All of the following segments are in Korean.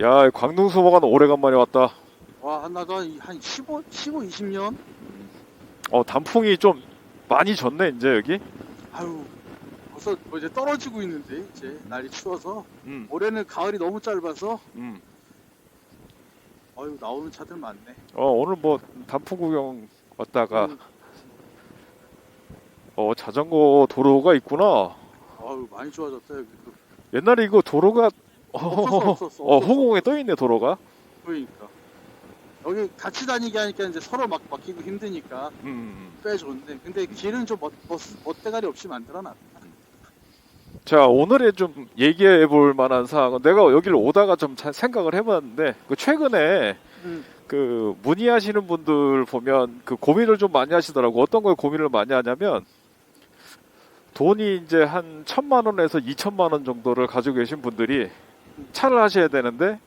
야, 광둥수목원 오래간만에 왔다. 와, 나도 한 20년? 단풍이 좀 많이 졌네, 이제 여기. 아유, 벌써 뭐 이제 떨어지고 있는데, 이제 날이 추워서. 음, 올해는 가을이 너무 짧아서, 음. 아유, 나오는 차들 많네. 오늘 뭐 단풍 구경 왔다가, 음, 자전거 도로가 있구나. 아유, 많이 좋아졌다, 여기도. 옛날에 이거 도로가, 없었어. 허공에 떠 있네, 도로가. 그러니까. 여기 같이 다니게 하니까 이제 서로 막 막히고 힘드니까 꽤 좋은데. 근데 길은 좀 멋대가리 없이 만들어놨다. 자, 오늘의 좀 얘기해 볼 만한 사항은 내가 여기를 오다가 좀 생각을 해봤는데, 최근에 음, 문의하시는 분들 보면 고민을 좀 많이 하시더라고. 어떤 걸 고민을 많이 하냐면, 돈이 이제 한 1,000만 원에서 2,000만 원 정도를 가지고 계신 분들이 차를 하셔야 되는데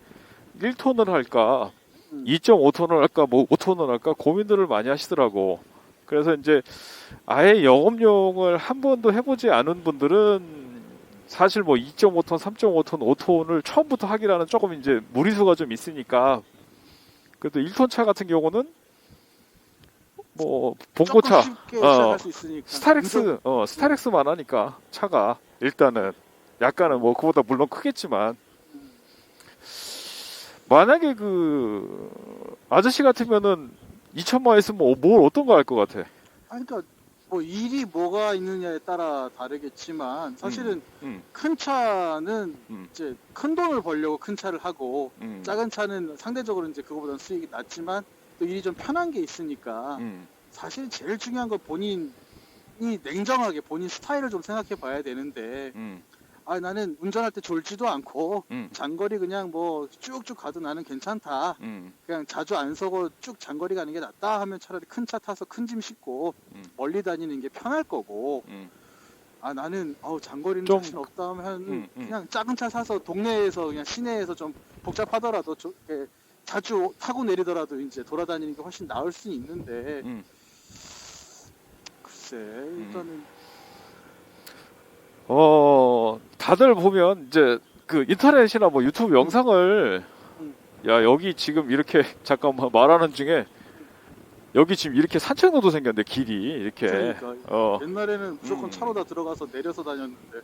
1톤을 할까, 음. 2.5톤을 할까, 뭐 5톤을 할까 고민들을 많이 하시더라고. 그래서 이제 아예 영업용을 한 번도 해보지 않은 분들은 사실 뭐 2.5톤, 3.5톤, 5톤을 처음부터 하기라는 조금 이제 무리수가 좀 있으니까, 그래도 1톤 차 같은 경우는 뭐 조금 봉고차, 쉽게 시작할 수 있으니까. 스타렉스만 하니까 차가 일단은 약간은 뭐 그보다 물론 크겠지만, 만약에 아저씨 같으면은 2천만 원 있으면 뭘 어떤 거 할 것 같아? 그러니까 뭐 일이 뭐가 있느냐에 따라 다르겠지만 사실은 음, 큰 차는 음, 이제 큰 돈을 벌려고 큰 차를 하고 음, 작은 차는 상대적으로 이제 그거보다는 수익이 낮지만 또 일이 좀 편한 게 있으니까 음, 사실 제일 중요한 건 본인이 냉정하게 본인 스타일을 좀 생각해 봐야 되는데 음, 나는 운전할 때 졸지도 않고 음, 장거리 그냥 뭐 쭉쭉 가도 나는 괜찮다. 음, 그냥 자주 안 서고 쭉 장거리 가는 게 낫다 하면 차라리 큰 차 타서 큰 짐 싣고 음, 멀리 다니는 게 편할 거고 음. 나는 장거리는 좀, 자신 없다 하면 음. 그냥 작은 차 사서 동네에서 그냥 시내에서 좀 복잡하더라도 이렇게 자주 타고 내리더라도 이제 돌아다니는 게 훨씬 나을 수 있는데 음. 글쎄 일단은 다들 보면 이제 인터넷이나 뭐 유튜브 영상을, 음, 야, 여기 지금 이렇게 잠깐만 말하는 중에 여기 지금 이렇게 산책로도 생겼는데 길이 이렇게, 그러니까 어, 옛날에는 무조건 음. 차로 다 들어가서 내려서 다녔는데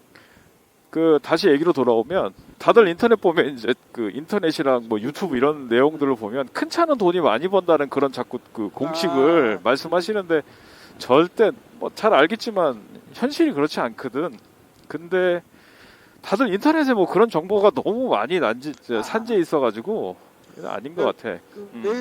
다시 얘기로 돌아오면 다들 인터넷 보면 이제 인터넷이랑 뭐 유튜브 이런 내용들을 보면 큰 차는 돈이 많이 번다는 그런 자꾸 공식을 말씀하시는데, 절대 뭐 잘 알겠지만 현실이 그렇지 않거든. 근데 다들 인터넷에 뭐 그런 정보가 너무 많이 산재 있어가지고 아닌 것 같아.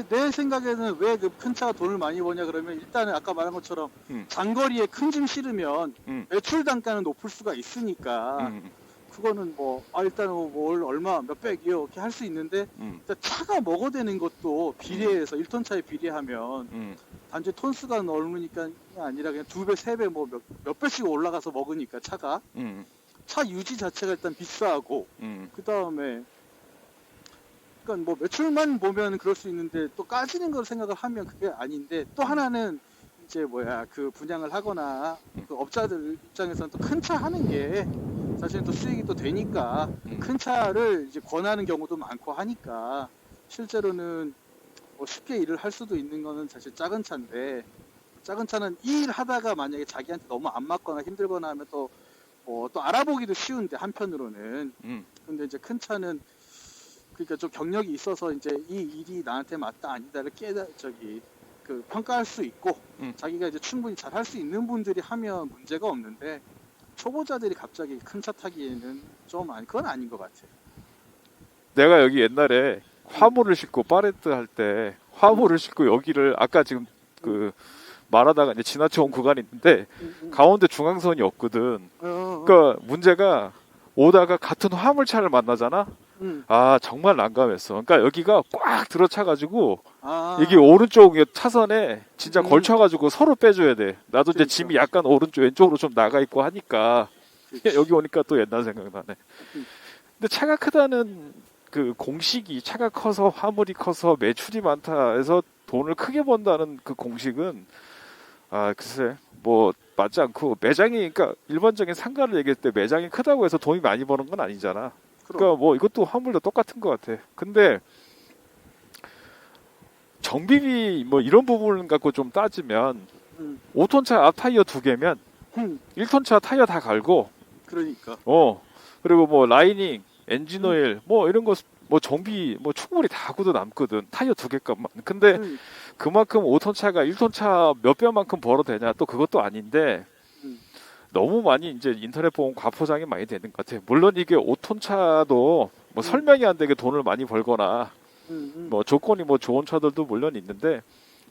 내 생각에는 왜 그 큰 차가 돈을 많이 버냐 그러면 일단은 아까 말한 것처럼 음, 장거리에 큰 짐 실으면 음, 매출 단가는 높을 수가 있으니까 음, 그거는 뭐 일단 뭘 얼마 몇백 이렇게 할 수 있는데 음, 일단 차가 먹어대는 것도 비례해서 1톤 차에 비례하면 음, 단지 톤수가 넓으니까 아니라 그냥 두 배, 세 배 뭐 몇 배씩 올라가서 먹으니까 차가 음, 차 유지 자체가 일단 비싸고 그 다음에 그러니까 뭐 매출만 보면 그럴 수 있는데 또 까지는 걸 생각을 하면 그게 아닌데 또 하나는 이제 그 분양을 하거나 그 업자들 입장에서는 또 큰 차 하는 게 사실은 또 수익이 또 되니까 큰 차를 이제 권하는 경우도 많고 하니까 실제로는 뭐 쉽게 일을 할 수도 있는 거는 사실 작은 차인데 작은 차는 이 일 하다가 만약에 자기한테 너무 안 맞거나 힘들거나 하면 또 또 알아보기도 쉬운데 한편으로는 음. 근데 이제 큰 차는 그러니까 좀 경력이 있어서 이제 이 일이 나한테 맞다 아니다를 평가할 수 있고 자기가 이제 충분히 잘 할 수 있는 분들이 하면 문제가 없는데 초보자들이 갑자기 큰 차 타기에는 좀 그건 아닌 것 같아. 내가 여기 옛날에 화물을 싣고 파레트 할 때 화물을 싣고 여기를 아까 지금 말하다가 이제 지나쳐 온 구간이 있는데 가운데 중앙선이 없거든. 그러니까 문제가 오다가 같은 화물차를 만나잖아. 정말 난감했어. 그러니까 여기가 꽉 들어차가지고 이게 오른쪽 차선에 진짜 걸쳐가지고 서로 빼줘야 돼. 나도 이제 그러니까. 짐이 약간 오른쪽 왼쪽으로 좀 나가 있고 하니까 여기 오니까 또 옛날 생각나네. 근데 차가 크다는 공식이, 차가 커서 화물이 커서 매출이 많다 해서 돈을 크게 번다는 그 공식은 글쎄 뭐 맞지 않고, 매장이, 그러니까 일반적인 상가를 얘기할 때 매장이 크다고 해서 돈이 많이 버는 건 아니잖아. 그러니까 뭐 이것도 화물도 똑같은 것 같아. 근데 정비비 뭐 이런 부분 갖고 좀 따지면 5톤 차 앞 타이어 2개면 1톤 차 타이어 다 갈고 그러니까. 그리고 뭐 라이닝, 엔진 오일 뭐 이런 거 뭐 정비 뭐 충분히 다 하고도 남거든. 타이어 2개 값만. 근데 그만큼 5톤 차가 1톤 차 몇 배만큼 벌어도 되냐? 또 그것도 아닌데 너무 많이 이제 인터넷 보면 과포장이 많이 되는 것 같아. 물론 이게 5톤 차도 뭐 설명이 안 되게 돈을 많이 벌거나 뭐 조건이 뭐 좋은 차들도 물론 있는데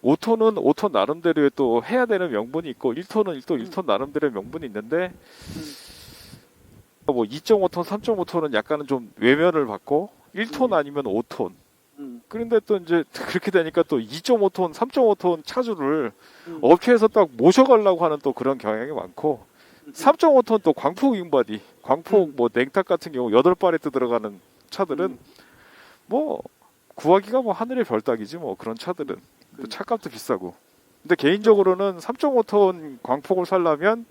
5톤은 5톤 나름대로의 또 해야 되는 명분이 있고 1톤은 또 1톤 나름대로의 명분이 있는데 뭐 2.5톤, 3.5톤은 약간은 좀 외면을 받고 1톤 아니면 5톤. 그런데 또 이제 그렇게 되니까 또 2.5톤, 3.5톤 차주를 업체에서 딱 모셔가려고 하는 또 그런 경향이 많고 3.5톤 또 광폭 윙바디, 광폭 뭐 냉탁 같은 경우 8발레트 들어가는 차들은 뭐 구하기가 뭐 하늘의 별 따기지 뭐 그런 차들은 또 차값도 비싸고. 근데 개인적으로는 3.5톤 광폭을 살려면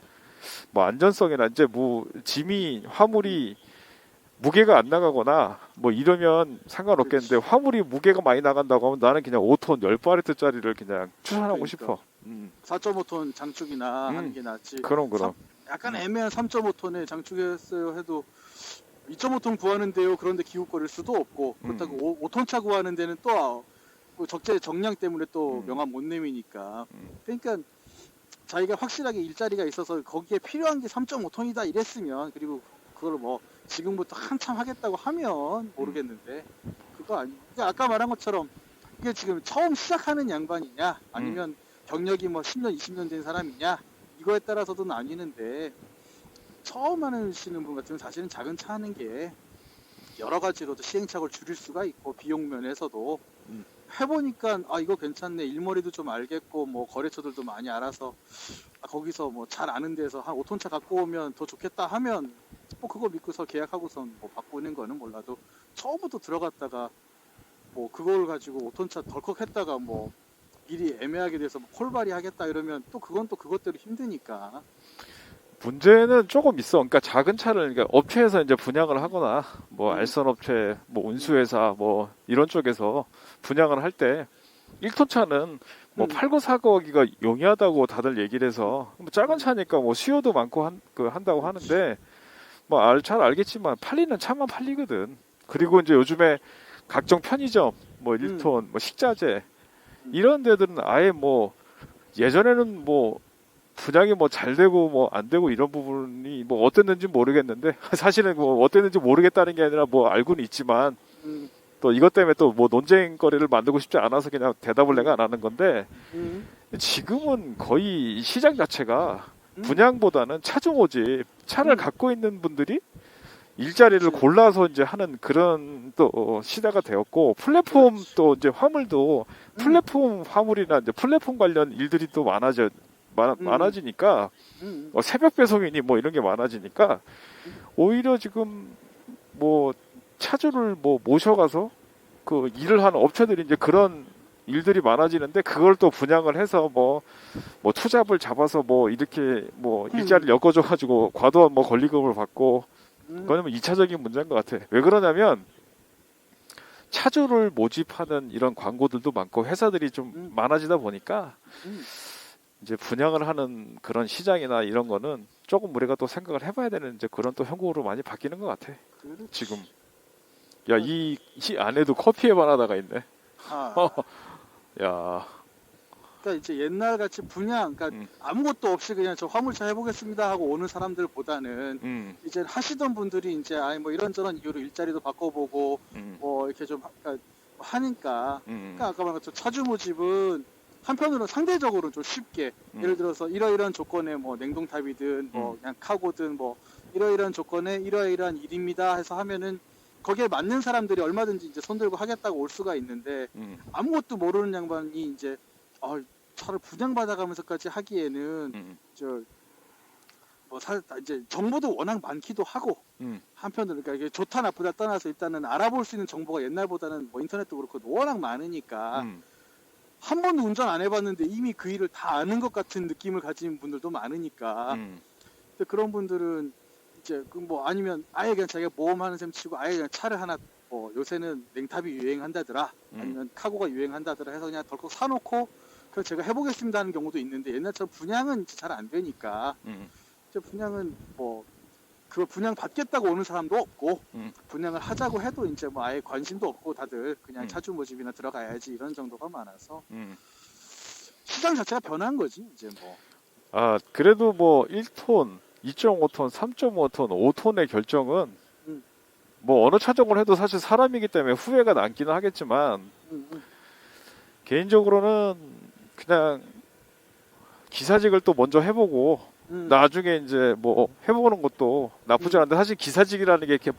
뭐 안전성이나 이제 뭐 짐이 화물이 무게가 안 나가거나 뭐 이러면 상관없겠는데 화물이 무게가 많이 나간다고 하면 나는 그냥 5톤 10발레트짜리를 그냥 추천하고 그러니까. 싶어. 4.5톤 장축이나 하는 게 낫지. 그럼. 약간 애매한 3.5톤에 장축했어요 해도 2.5톤 구하는데요. 그런데 기웃거릴 수도 없고 그렇다고 5톤 차 구하는 데는 또 적재 정량 때문에 또 명함 못 내미니까. 그러니까 자기가 확실하게 일자리가 있어서 거기에 필요한 게 3.5톤이다 이랬으면 그리고 그걸 뭐 지금부터 한참 하겠다고 하면 모르겠는데 그거 아니. 그러니까 아까 말한 것처럼 이게 지금 처음 시작하는 양반이냐 아니면 경력이 뭐 10년 20년 된 사람이냐 이거에 따라서도 나뉘는데 처음 하시는 분 같으면 사실은 작은 차 하는 게 여러 가지로도 시행착오를 줄일 수가 있고 비용 면에서도 해보니까 아 이거 괜찮네 일머리도 좀 알겠고 뭐 거래처들도 많이 알아서 거기서 뭐 잘 아는 데서 한 5톤 차 갖고 오면 더 좋겠다 하면 뭐 그거 믿고서 계약하고선 뭐 바꾸는 거는 몰라도 처음부터 들어갔다가 뭐 그걸 가지고 5톤 차 덜컥 했다가 뭐 일이 애매하게 돼서 뭐 콜발이 하겠다 이러면 또 그건 또 그것대로 힘드니까. 문제는 조금 있어. 그러니까 작은 차를 그러니까 업체에서 이제 분양을 하거나 뭐 알선 업체, 뭐 운수회사 뭐 이런 쪽에서 분양을 할 때 1톤 차는 뭐 팔고 사고 하기가 용이하다고 다들 얘기를 해서 뭐 작은 차니까 뭐 수요도 많고 한다고 하는데 뭐 잘 알겠지만 팔리는 차만 팔리거든. 그리고 이제 요즘에 각종 편의점, 뭐 1톤, 뭐 식자재 이런 데들은 아예 뭐 예전에는 뭐 분양이 뭐 잘 되고 뭐 안 되고 이런 부분이 뭐 어땠는지 모르겠는데 사실은 뭐 어땠는지 모르겠다는 게 아니라 뭐 알고는 있지만 또 이것 때문에 또 뭐 논쟁거리를 만들고 싶지 않아서 그냥 대답을 내가 안 하는 건데 지금은 거의 시장 자체가 분양보다는 차주 모집 차를 갖고 있는 분들이 일자리를 골라서 이제 하는 그런 또 시대가 되었고 플랫폼 또 이제 화물도 플랫폼 화물이나 이제 플랫폼 관련 일들이 또 많아지니까 새벽 배송이니 뭐 이런 게 많아지니까 오히려 지금 뭐 차주를 뭐 모셔가서 그 일을 하는 업체들이 이제 그런 일들이 많아지는데 그걸 또 분양을 해서 뭐 투잡을 잡아서 뭐 이렇게 뭐 일자리를 엮어줘가지고 과도한 뭐 권리금을 받고 그거는 뭐 2차적인 문제인 것 같아. 왜 그러냐면 차주를 모집하는 이런 광고들도 많고 회사들이 좀 많아지다 보니까 이제 분양을 하는 그런 시장이나 이런 거는 조금 우리가 또 생각을 해봐야 되는 이제 그런 또 형국으로 많이 바뀌는 것 같아. 지금 야 이 안에도 커피에 반하다가 있네. 야. 그러니까 이제 옛날 같이 분양, 그러니까 아무것도 없이 그냥 저 화물차 해보겠습니다 하고 오는 사람들보다는 이제 하시던 분들이 이제 아니 뭐 이런저런 이유로 일자리도 바꿔보고 뭐 이렇게 좀 그러니까 하니까 그러니까 아까 말한 것처럼 차주 모집은 한편으로는 상대적으로 좀 쉽게 예를 들어서 이러이러한 조건에 뭐 냉동탑이든 뭐 그냥 카고든 뭐 이러이러한 조건에 이러이러한 일입니다 해서 하면은 거기에 맞는 사람들이 얼마든지 이제 손들고 하겠다고 올 수가 있는데 아무것도 모르는 양반이 이제 차를 분양받아가면서까지 하기에는 이제 정보도 워낙 많기도 하고 한편으로 그러니까 이게 좋다 나쁘다 떠나서 일단은 알아볼 수 있는 정보가 옛날보다는 뭐 인터넷도 그렇고 워낙 많으니까 한 번도 운전 안 해봤는데 이미 그 일을 다 아는 것 같은 느낌을 가진 분들도 많으니까 근데 그런 분들은 이제 그 뭐 아니면 아예 그냥 자기가 모험하는 셈 치고 아예 그냥 차를 하나 뭐 요새는 냉탑이 유행한다더라 아니면 카고가 유행한다더라 해서 그냥 덜컥 사놓고 그걸 제가 해보겠습니다 하는 경우도 있는데 옛날처럼 분양은 잘 안 되니까 이제 분양은 뭐 그걸 분양 받겠다고 오는 사람도 없고 분양을 하자고 해도 이제 뭐 아예 관심도 없고 다들 그냥 차주 모집이나 들어가야지 이런 정도가 많아서 시장 자체가 변한 거지 이제 뭐. 아, 그래도 뭐 1톤, 2.5톤, 3.5톤, 5톤의 결정은 음. 뭐 어느 차종을 해도 사실 사람이기 때문에 후회가 남기는 하겠지만 개인적으로는 그냥 기사직을 또 먼저 해보고 나중에 이제 뭐 해보는 것도 나쁘지 않은데 사실 기사직이라는 게 이렇게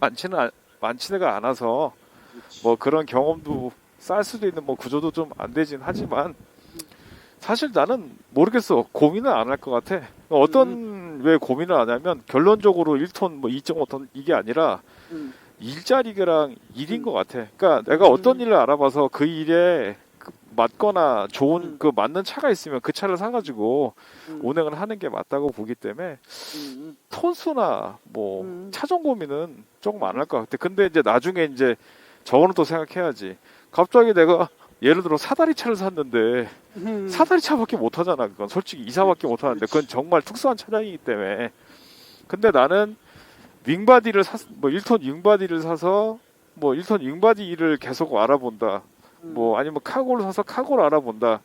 많지가 않아서 뭐 그런 경험도 쌓을 수도 있는 뭐 구조도 좀 안 되진 하지만 사실 나는 모르겠어. 고민은 안 할 것 같아. 어떤 왜 고민을 안 하냐면 결론적으로 1톤 뭐 2.5톤 이게 아니라 일자리랑 일인 것 같아. 그러니까 내가 어떤 일을 알아봐서 그 일에 맞거나 좋은 그 맞는 차가 있으면 그 차를 사가지고 운행을 하는 게 맞다고 보기 때문에 톤수나 뭐 차종 고민은 조금 안 할 것 같아. 근데 이제 나중에 이제 저거는 또 생각해야지. 갑자기 내가 예를 들어 사다리 차를 샀는데 사다리 차밖에 못 하잖아. 그건 솔직히 이사밖에 못 하는데 그건 정말 특수한 차량이기 때문에. 근데 나는 윙바디를 뭐 1톤 윙바디를 사서 뭐 1톤 윙바디를 계속 알아본다. 뭐 아니면 카고를 사서 카고를 알아본다.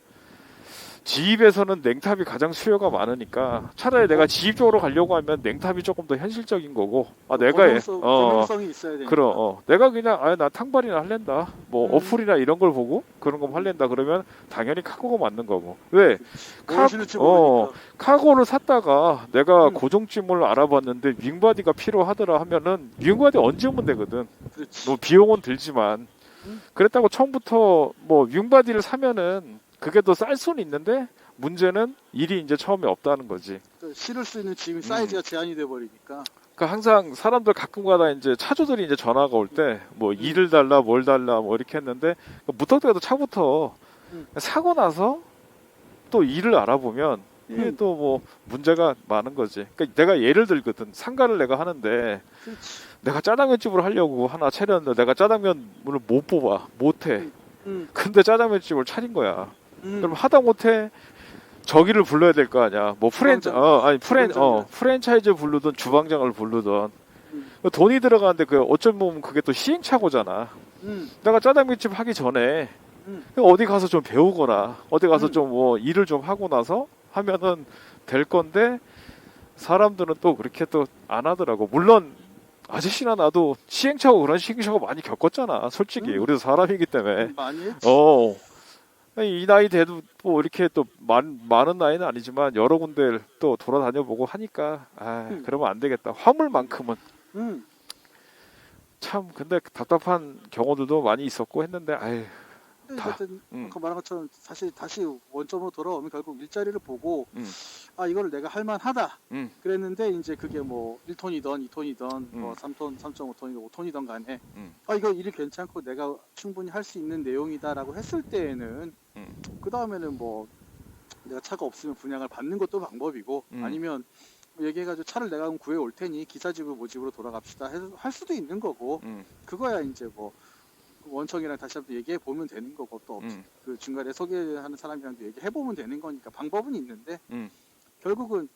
지입에서는 냉탑이 가장 수요가 많으니까 차라리 내가 지입 쪽으로 가려고 하면 냉탑이 조금 더 현실적인 거고. 아 내가 개명성이 있어야 되니까. 그럼 내가 그냥 나 탕발이나 할랜다. 뭐 어플이나 이런 걸 보고 그런 거 할랜다 그러면 당연히 카고가 맞는 거고. 왜? 카고를 샀다가 내가 고정짐을 알아봤는데 윙바디가 필요하더라 하면은 윙바디 언제 오면 되거든. 뭐 비용은 들지만 그랬다고 처음부터 뭐 윙바디를 사면은 그게 더 쌀 수는 있는데 문제는 일이 이제 처음에 없다는 거지. 실을 수 있는 짐 사이즈가 제한이 돼 버리니까. 그러니까 항상 사람들 가끔가다 이제 차주들이 이제 전화가 올 때 뭐 일을 달라 뭘 달라 뭐 이렇게 했는데 무턱대고 차부터 사고 나서 또 일을 알아보면 이게 또 뭐 문제가 많은 거지. 그러니까 내가 예를 들거든. 상가를 내가 하는데 내가 짜장면집을 하려고 하나 차렸는데 내가 짜장면을 못 뽑아 못해. 근데 짜장면집을 차린 거야. 그럼 하다 못해 저기를 불러야 될 거 아니야. 뭐 프랜차이즈 부르든 주방장을 부르든 돈이 들어가는데 그 어쩌면 그게 또 시행착오잖아. 내가 짜장면집 하기 전에 어디 가서 좀 배우거나 어디 가서 좀 뭐 일을 좀 하고 나서 하면은 될 건데 사람들은 또 그렇게 또 안 하더라고. 물론 아저씨나 나도 시행착오 그런 시행착오 많이 겪었잖아. 솔직히 우리도 사람이기 때문에. 많이 했지. 이 나이 돼도 뭐 이렇게 또 많은 나이는 아니지만 여러 군데를 또 돌아다녀 보고 하니까 그러면 안 되겠다. 화물만큼은 참 근데 답답한 경우들도 많이 있었고 했는데 어쨌든 아까 말한 것처럼 사실 다시 원점으로 돌아오면 결국 일자리를 보고 이거를 내가 할만하다 그랬는데 이제 그게 뭐 1톤이던 2톤이던 뭐 3톤, 3.5톤이던 5톤이던 간에 이거 일이 괜찮고 내가 충분히 할 수 있는 내용이다라고 했을 때에는 그 다음에는 뭐 내가 차가 없으면 분양을 받는 것도 방법이고 아니면 얘기해가지고 차를 내가 구해 올 테니 기사직을 모집으로 돌아갑시다 할 수도 있는 거고 그거야 이제 뭐 원청이랑 다시 한번 얘기해 보면 되는 거고 또 그 중간에 소개하는 사람이랑도 얘기해 보면 되는 거니까 방법은 있는데 결국은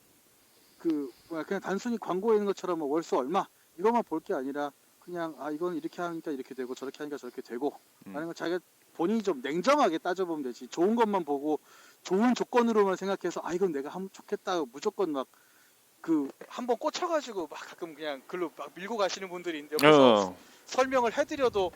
그 그냥 단순히 광고에 있는 것처럼 뭐 월수 얼마 이것만 볼 게 아니라 그냥 이건 이렇게 하니까 이렇게 되고 저렇게 하니까 저렇게 되고 라는 걸 자기가 본인이 좀 냉정하게 따져보면 되지. 좋은 것만 보고 좋은 조건으로만 생각해서 이건 내가 하면 좋겠다 무조건 막 그 한번 꽂혀가지고 막 가끔 그냥 글로 막 밀고 가시는 분들이 있는데 옆에서 설명을 해드려도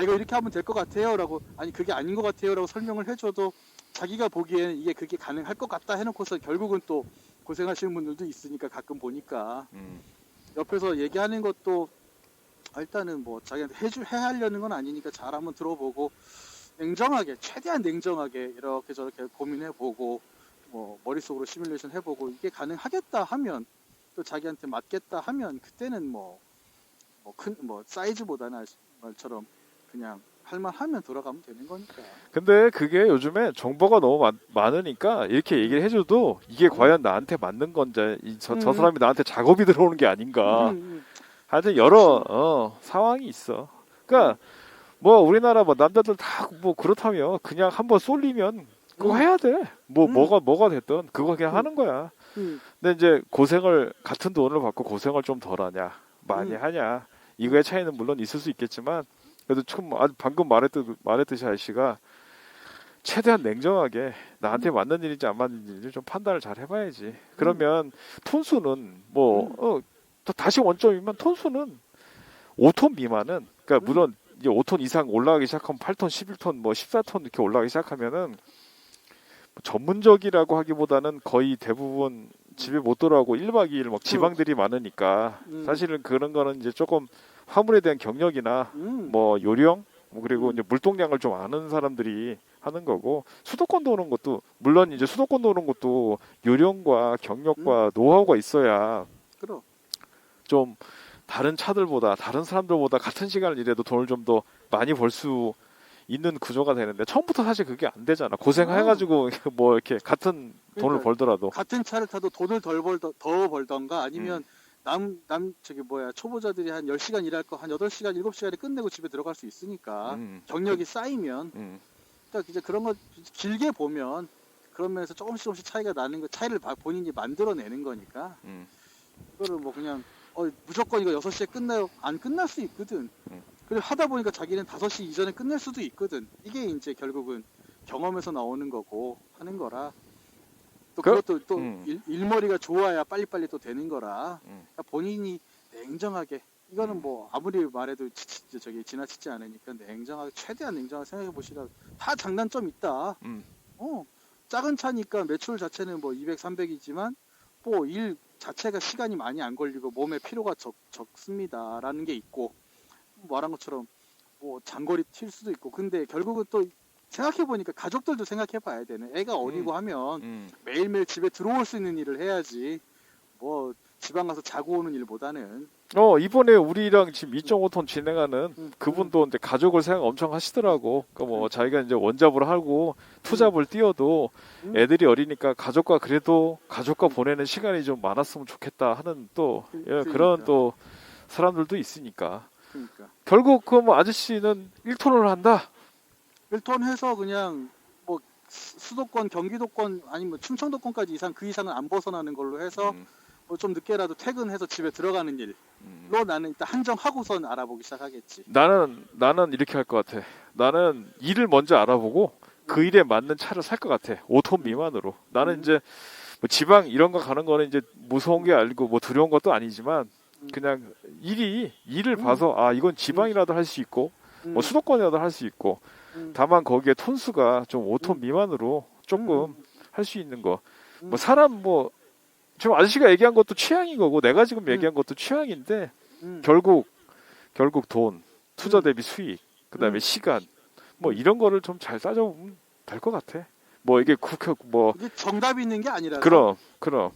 이거 이렇게 하면 될 것 같아요라고 아니 그게 아닌 것 같아요라고 설명을 해줘도 자기가 보기에는 이게 그게 가능할 것 같다 해놓고서 결국은 또 고생하시는 분들도 있으니까 가끔 보니까 옆에서 얘기하는 것도 일단은 뭐 자기한테 해하려는 건 아니니까 잘 한번 들어보고 냉정하게 최대한 냉정하게 이렇게 저렇게 고민해보고 뭐 머릿속으로 시뮬레이션 해보고 이게 가능하겠다 하면 또 자기한테 맞겠다 하면 그때는 뭐 사이즈보다는 말처럼 그냥 할만 하면 돌아가면 되는 거니까. 근데 그게 요즘에 정보가 너무 많으니까 이렇게 얘기를 해줘도 이게 과연 나한테 맞는 건지 저 사람이 나한테 작업이 들어오는 게 아닌가. 하여튼 여러 상황이 있어. 그러니까 뭐 우리나라 뭐 남자들 다 뭐 그렇다며 그냥 한번 쏠리면 그거 해야 돼. 뭐가 됐든 그거 그냥 하는 거야. 근데 이제 고생을 같은 돈을 받고 고생을 좀 덜 하냐 많이 하냐 이거의 차이는 물론 있을 수 있겠지만 그래도 좀 방금 말했듯이 아저씨가 최대한 냉정하게 나한테 맞는 일인지 안 맞는 일인지 좀 판단을 잘 해봐야지. 그러면 톤수는 뭐 다시 원점이면 톤수는 5톤 미만은 그러니까 물론 이제 5톤 이상 올라가기 시작하면 8톤, 11톤, 뭐 14톤 이렇게 올라가기 시작하면은 전문적이라고 하기보다는 거의 대부분 집에 못 돌아오고 1박 2일 막 지방들이 많으니까 사실은 그런 거는 이제 조금 화물에 대한 경력이나 뭐 요령 그리고 이제 물동량을 좀 아는 사람들이 하는 거고 수도권도 오는 것도 물론 이제 수도권도 오는 것도 요령과 경력과 노하우가 있어야 그럼. 좀 다른 차들보다 다른 사람들보다 같은 시간을 일해도 돈을 좀 더 많이 벌 수 있는 구조가 되는데 처음부터 사실 그게 안 되잖아. 고생해가지고 뭐 이렇게 같은 돈을 그러니까 벌더라도 같은 차를 타도 돈을 더 벌던가 아니면 저기 뭐야 초보자들이 한 10시간 일할 거 한 8시간 7시간에 끝내고 집에 들어갈 수 있으니까 경력이 쌓이면 그러니까 이제 그런 거 길게 보면 그런 면에서 조금씩 차이가 나는 거 차이를 본인이 만들어내는 거니까 그거를 뭐 그냥 무조건 이거 6시에 끝나요 안 끝날 수 있거든. 그리고 하다 보니까 자기는 5시 이전에 끝낼 수도 있거든. 이게 이제 결국은 경험에서 나오는 거고 하는 거라. 또 그것도 또 일머리가 좋아야 빨리빨리 또 되는 거라. 그러니까 본인이 냉정하게 이거는 뭐 아무리 말해도 저기 지나치지 않으니까 냉정하게 최대한 냉정하게 생각해 보시라. 다 장단점 있다. 작은 차니까 매출 자체는 뭐 200, 300이지만 뭐 일 자체가 시간이 많이 안 걸리고 몸에 피로가 적습니다라는 게 있고 말한 것처럼 뭐 장거리 튈 수도 있고 근데 결국은 또 생각해 보니까 가족들도 생각해 봐야 되네. 애가 어리고 하면 매일매일 집에 들어올 수 있는 일을 해야지 뭐 지방 가서 자고 오는 일보다는. 이번에 우리랑 지금 2.5톤 진행하는 그분도 이제 가족을 생각 엄청 하시더라고. 그러니까 뭐 자기가 이제 원잡을 하고 투잡을 뛰어도 애들이 어리니까 가족과 보내는 시간이 좀 많았으면 좋겠다 하는 또 그런 또 사람들도 있으니까. 그러니까. 결국 그 뭐 아저씨는 1톤을 한다. 1톤 해서 그냥 뭐 수도권, 경기도권 아니면 충청도권까지 그 이상은 안 벗어나는 걸로 해서 뭐 좀 늦게라도 퇴근해서 집에 들어가는 일로 나는 일단 한정하고선 알아보기 시작하겠지. 나는 이렇게 할 것 같아. 나는 일을 먼저 알아보고 그 일에 맞는 차를 살 것 같아. 5톤 미만으로. 나는 이제 뭐 지방 이런 거 가는 거는 이제 무서운 게 아니고 뭐 두려운 것도 아니지만 그냥 일을 봐서 이건 지방이라도 할 수 있고 뭐 수도권이라도 할 수 있고 다만 거기에 톤수가 좀 5톤 미만으로 조금 할 수 있는 거. 뭐 사람 뭐 지금 아저씨가 얘기한 것도 취향인 거고 내가 지금 얘기한 것도 취향인데 결국 돈, 투자 대비 수익, 그다음에 시간 뭐 이런 거를 좀 잘 따져보면 될 것 같아. 뭐 이게 이게 정답이 있는 게 아니라서. 그럼.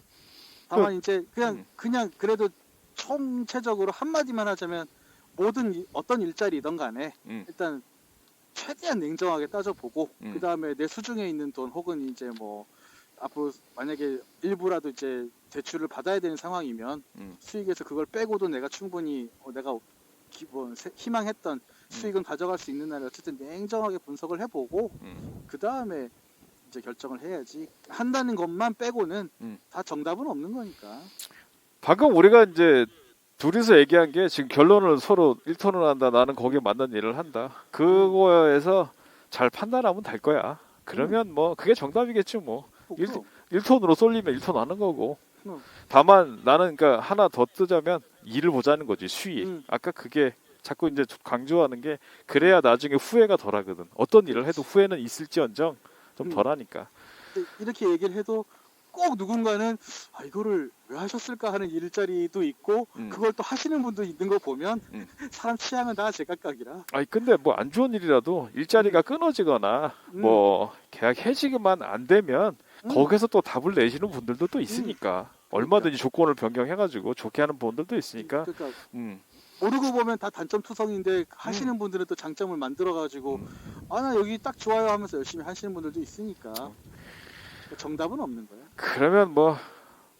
다만 이제 그냥 그래도 총체적으로 한마디만 하자면 어떤 일자리든 간에 일단 최대한 냉정하게 따져보고 그 다음에 내 수중에 있는 돈 혹은 이제 뭐 앞으로 만약에 일부라도 이제 대출을 받아야 되는 상황이면 수익에서 그걸 빼고도 내가 충분히 내가 기본 희망했던 수익은 가져갈 수 있는 날 어쨌든 냉정하게 분석을 해보고 그 다음에 이제 결정을 해야지. 한다는 것만 빼고는 다 정답은 없는 거니까. 방금 우리가 이제 둘이서 얘기한 게 지금 결론을 서로 1톤을 한다. 나는 거기에 맞는 일을 한다. 그거에서 잘 판단하면 될 거야. 그러면 뭐 그게 정답이겠지 뭐. 1톤으로 쏠리면 1톤 하는 거고. 다만 나는 그러니까 하나 더 뜨자면 일을 보자는 거지. 수익. 아까 그게 자꾸 이제 강조하는 게 그래야 나중에 후회가 덜하거든. 어떤 일을 해도 후회는 있을지언정 좀 덜하니까. 이렇게 얘기를 해도 꼭 누군가는 이거를 왜 하셨을까 하는 일자리도 있고 그걸 또 하시는 분도 있는 거 보면 사람 취향은 다 제각각이라. 근데 뭐 안 좋은 일이라도 일자리가 끊어지거나 뭐 계약 해지기만 안 되면 거기서 또 답을 내시는 분들도 또 있으니까 얼마든지 조건을 변경해가지고 좋게 하는 분들도 있으니까. 그러니까 모르고 보면 다 단점 투성인데 하시는 분들은 또 장점을 만들어가지고 아 나 여기 딱 좋아요 하면서 열심히 하시는 분들도 있으니까 정답은 없는 거야. 그러면 뭐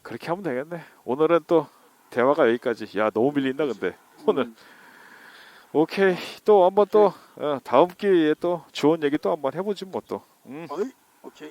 그렇게 하면 되겠네. 오늘은 또 대화가 여기까지. 야 너무 밀린다 근데 오늘. 오케이 또 한번 또 다음 기회에 또 좋은 얘기 또 한번 해보지 뭐 또. 어이? 오케이.